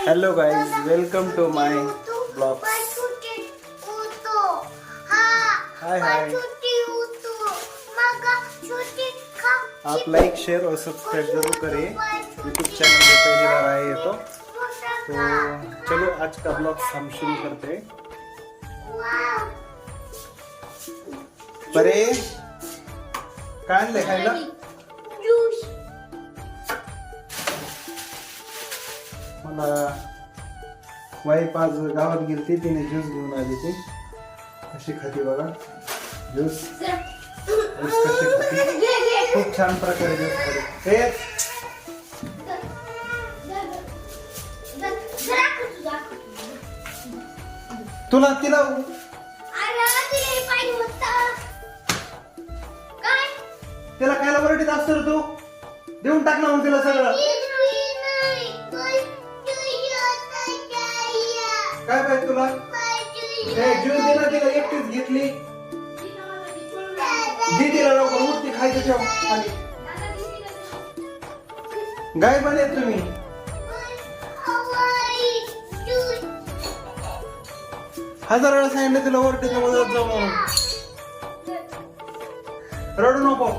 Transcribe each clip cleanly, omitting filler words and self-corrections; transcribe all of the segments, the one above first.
Hello guys, welcome to my vlog. Hi hi. आप like share और subscribe जरूर करें। यूट्यूब चैनल में पहली बार आए हैं तो चलो आज का ब्लॉग हम शुरू करते हैं। परे काय आणलंय खायला? मला वाईफ आज गावात गेलती, तिने ज्यूस घेऊन आली ती। कशी खाती बघा ज्यूस, कशी खाती, खूप छान प्रकारे ज्यूस खाते। तुला तिला तिला खायला वरटीत असतो रे तू, देऊन टाक ना मग तिला सगळं। काय पाहिजे तुला? ज्यूस दिला तिला, एकटीच घेतली। दे तिला लवकर, मूर्ती खायचं ठेव खाली। गाय बने तुम्ही। हजार वेळा सांगितलं तिला वरटीत नको जाऊ म्हणून। रडू नको,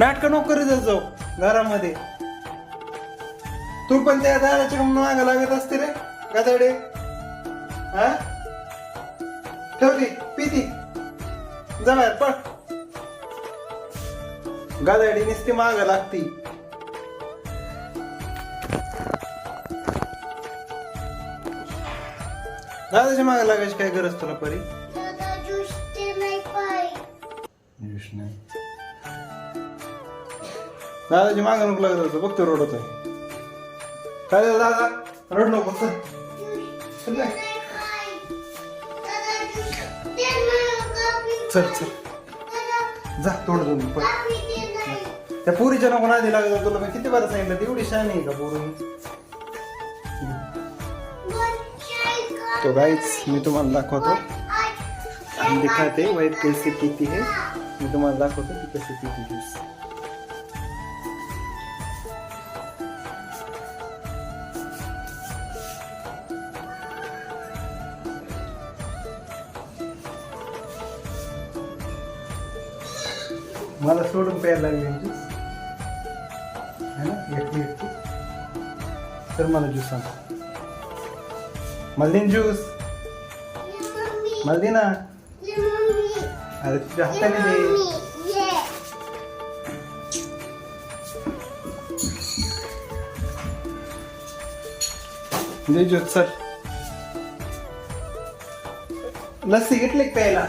नाटक नको करीत जाऊ घरामध्ये। तू पण त्या दाराच्या मागं लागत असते रे गादाडे। हा ठेवती पिती जा बाहेर पळ। गादाडी नुसती मागं लागती। दादाच्या मागं लागायची काय गरज तुला परी? ज्यूस नाही, दादाच्या मागं नको लागत होतं, बघ तो रडतोय। काय झालं दादा? रड नको चल चल जा, तोड दोन पण त्या पुरीच्या नको नादी लागत। तुला मी किती बार सांगितलं, तेवढी शहाणी आहे का पोरी? तो गाइस मी तुम्हाला दाखवतो, हम दिखाते वाइफ कैसे पीती है। मी तुम्हाला दाखवतो की कशी पीती ज्यूस। मला सोडून प्यायला लागली ज्यूस है ना, एकटी। तर मला ज्यूस आण, मला दे ज्यूस, मला दे ना। अरे तुझ्या हाताने दे। दे ज्यूस सर। लस्सी घेतली प्यायला,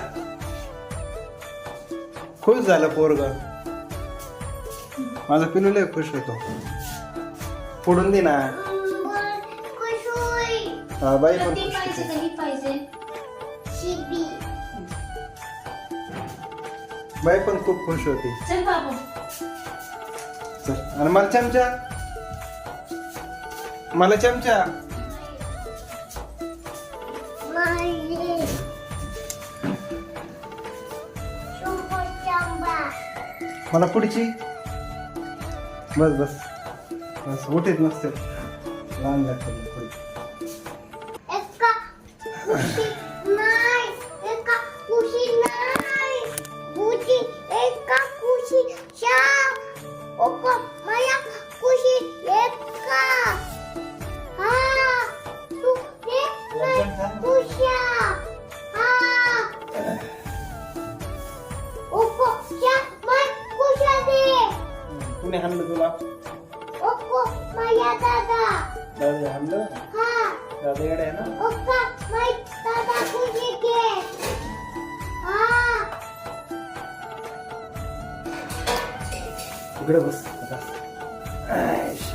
खुश झालं पोरग माझा। पिलू लय खुश होतो, फोडून दे ना। हा बाई पण खुश होती, बाई पण खूप खुश होती। चल आणि मला चमचा, मला चमचा। मला पुढची बस बस बस, उठीत नसते लहान लागते। कुणी हाणलं तुला? दादा हाणलं? दादा येडा आहे ना? इकडे बस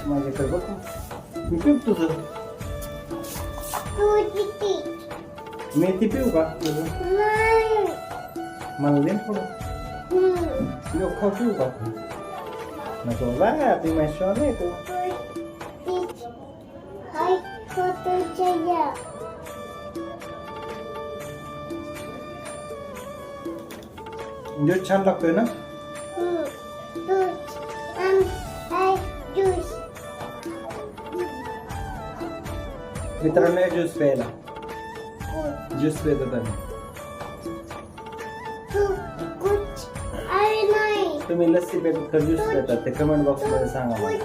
माझ्याकडे बघ, मी पिऊ तुझं। मेथी पिऊ का? मला दे थोडं, खाऊ पिऊ का? नको बा, ती माझ्या नाही तू। ज्यूस छान लागतोय ना? मित्रांनो ज्यूस प्यायला ज्यूस पेत होता मी. तुम्ही लस्सी पेतात का ज्यूस पेतात ते कमेंट बॉक्स मध्ये सांगा मला.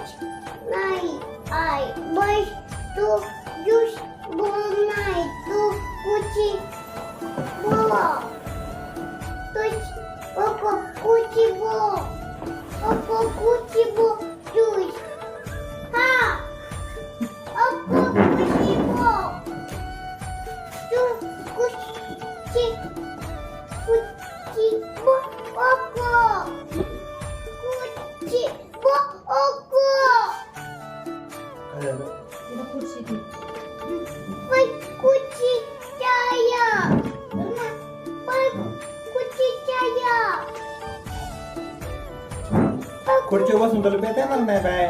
खुर्ची बसून तुला पेता येणार नाही बाय.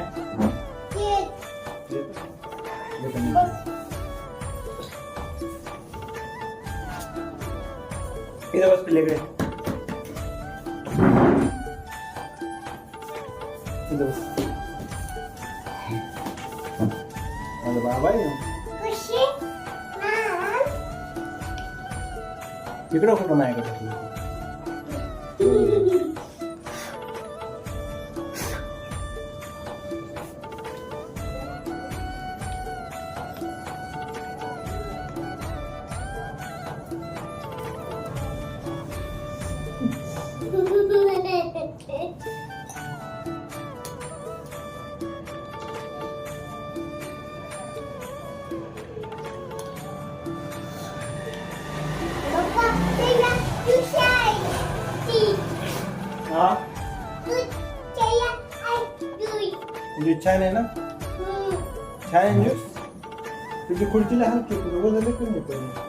इथं बस पिल्लेकडे. इथं बस. माझा बाबा आहे. इकडं कुठं नाही का? ज्यूस छान आहे ना? छान आहे ज्यूस. तुझी खुर्चीला हलकी तुझं वजन कमी येतं.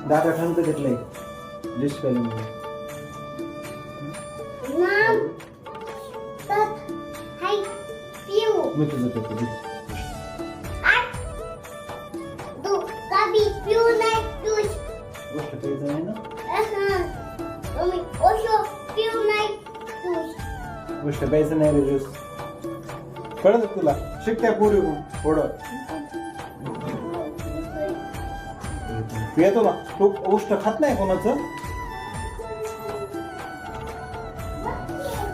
दादा ठणक घेतलंय ज्यूस प्यायला. मी तुझं पेतो. गोष्ट प्यायचं नाही ना? गोष्ट प्यायचं नाही रे ज्यूस. कळत तुला? शिकत्या पुरी थोडं येतो ना. तू गोष्ट खात नाही कोणाचं.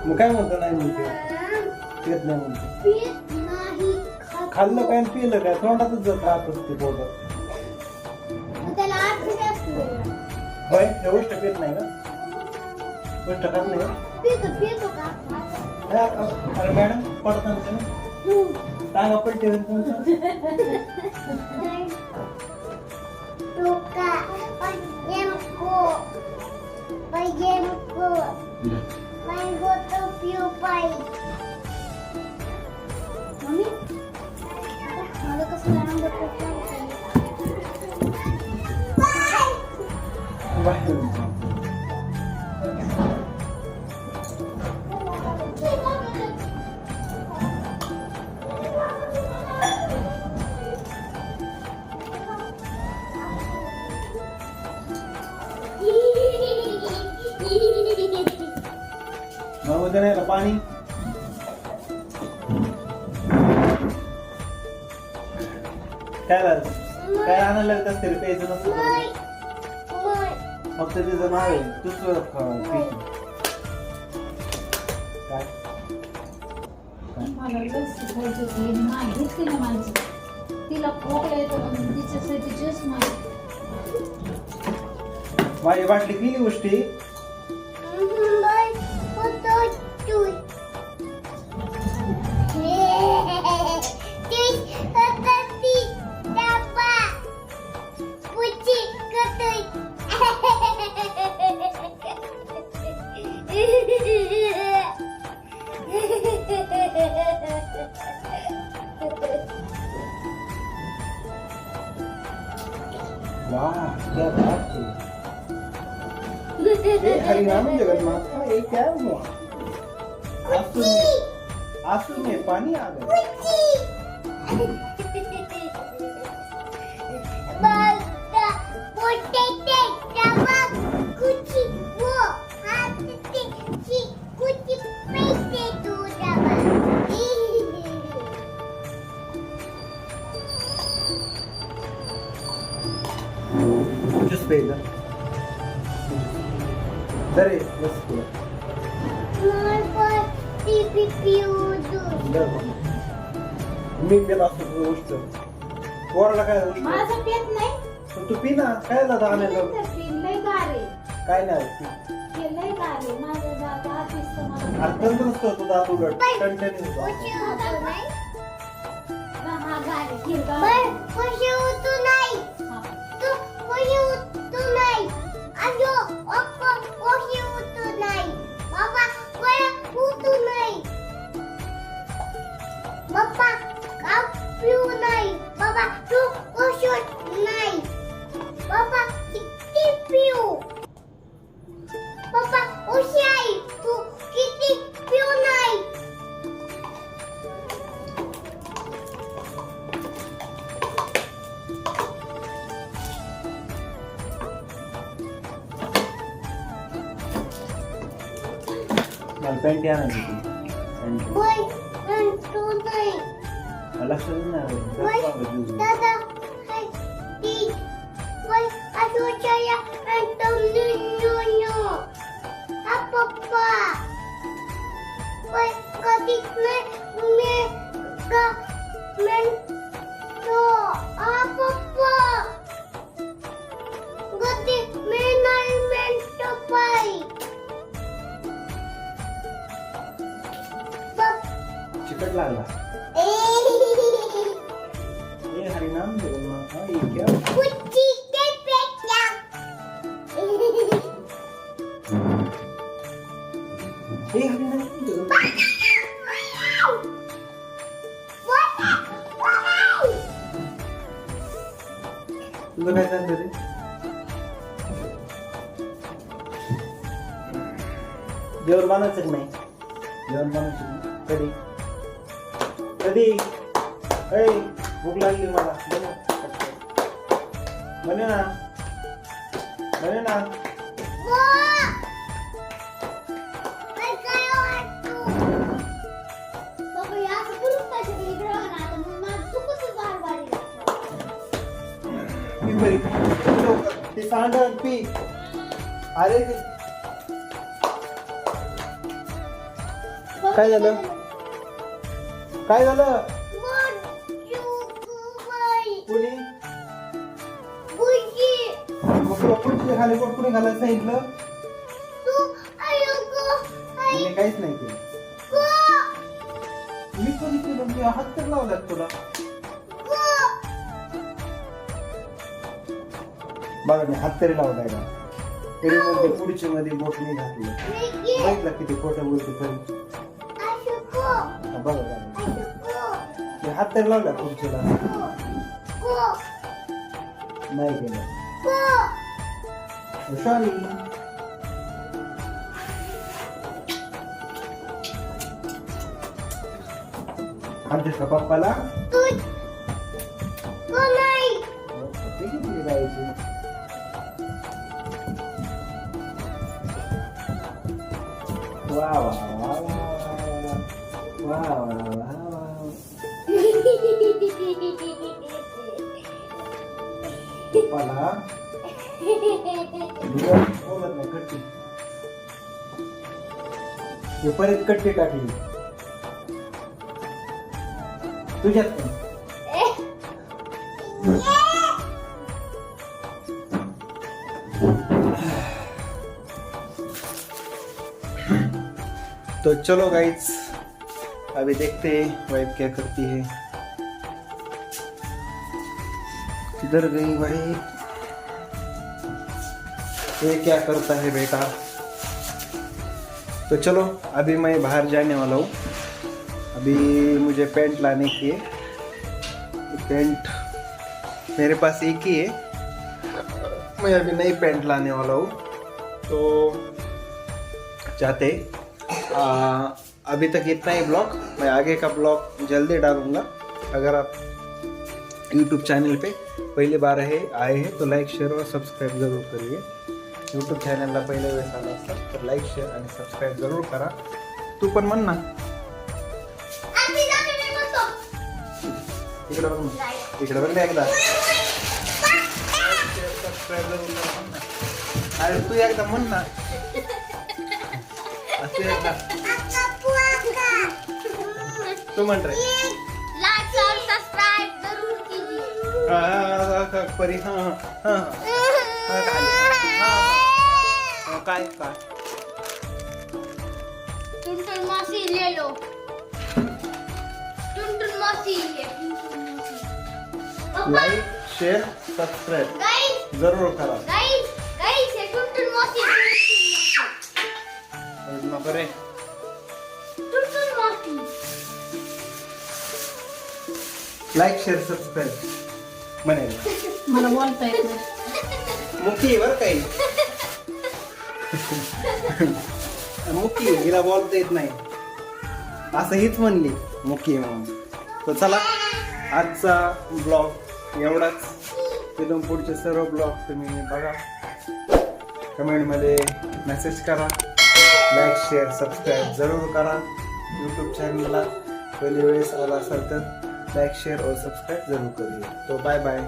मग काय म्हणतो नाही म्हणते येत नाही म्हणते. खाल्लं काय पिलं काय तोंडातच जात राहत असते पोटात. होय त्या गोष्ट पेत नाही का? गोष्ट खात नाही का? अरे मॅडम पडताना सांगा पलटी तुमचं. नाही का पाणी काय आणायला लागत असते रे प्यायचं नसतं. फक्त तिचं नाव आहे तूच काय तिला खोकला येतो तिच्यासाठी ज्यूस माझी बाटली केली गोष्टी. वाह क्या बात है। हे हरिनाम जगन्नाथ, ये क्या हुआ? आंसू में पानी आ गया। जूस पे इधर दरे बस मी पेला असतो तुझं गोष्ट पोराला काय गोष्ट माझं पेत नाही. पण तू पी ना काय झालं आणायला लय गारे काय नाही हे लय गारे माझं दादा ऑफिसचं मला अत्यंत नसतो तुझा उलट टणटणी होतो हा गारे हिरगा मला पॅन्ट आणा लक्षात नाही चिकट लागला हे हरिनाम जगन्नाथ, ये क्या हे हरिनाम जगन्नाथ तुझं काय चाललं रे जेवण बनायचं की नाही जेवण बनायचं की नाही? कधी कधी ऐ भूक लागली मला बने ना बने ना पी बरी ती सांडण पी अरे काय झालं काय झालं कुणी मग तुला पुढच्या खाली पोट कुणी घालायला सांगितलं मी काहीच नाही केलं मी कधी केलं मी हात तर लावलात तुला बघा मी हात तरी लावलाय का तरी मध्ये पुढच्या मध्ये बोट नाही घातलं बघितलं किती खोटं बोलतो तरी बघा मी हात तरी लावला पुढच्याला नाही केलं सॉरी आमच्या पप्पाला जायचं वा वा वा वा वा वा पप्पाला बोलत नाही कट्टी हे परत कट्टी टाकली तुझ्यात पण तो चलो गाइस अभी देखते हैं वाइफ क्या करती है किधर गई भाई ये क्या करता है बेटा तो चलो अभी मैं बाहर जाने वाला हूँ अभी मुझे पैंट लाने की है पैंट मेरे पास एक ही है मैं अभी नई पैंट लाने वाला हूँ, तो चाहते अभी तक इतना ही ब्लॉग। मैं आगे का ब्लॉग जल्दी डालूंगा। अगर आप यूट्यूब चॅनल पे पहली बार आए हैं तो लाईक शेअर और सबस्क्राईब जरूर करिए। यूट्यूब चॅनलला पहिल्या वेळेस आला असतात तर लाईक शेअर आणि सबस्क्राईब जरूर करा। तू पण म्हण ना, इकडे बघ ना, इकडे बघ ना एकदा सबस्क्राईब जरूर करा म्हण ना। अरे तू एकदा म्हण ना, असं एकदा तू म्हण रे। लाइक और सब्सक्राइब जरूर कीजिए। परी काय काय टुनटुन मौसी ले लो, टुनटुन मौसी ले, टुनटुन मौसी। लाईक शेअर सबस्क्राईब गाइस जरूर करा। गाइस ये टुनटुन मौसी, नको रे, टुनटुन मौसी। लाईक शेअर सबस्क्राईब म्हणेल। मला बोलता येत नाही। मुकी बर काही मुकी, हिला बोलता येत नाही असं हीच म्हणली मुकी म्हणून। तर चला, आजचा ब्लॉग एवढाच। तिथून पुढचे सर्व ब्लॉग तुम्ही बघा, कमेंटमध्ये मेसेज करा, लाईक शेअर सबस्क्राईब जरूर करा। यूट्यूब चॅनलला पहिली वेळेस आला असाल तर लाईक शेअर और सब्सक्राइब जरूर करिए। तो बाय बाय।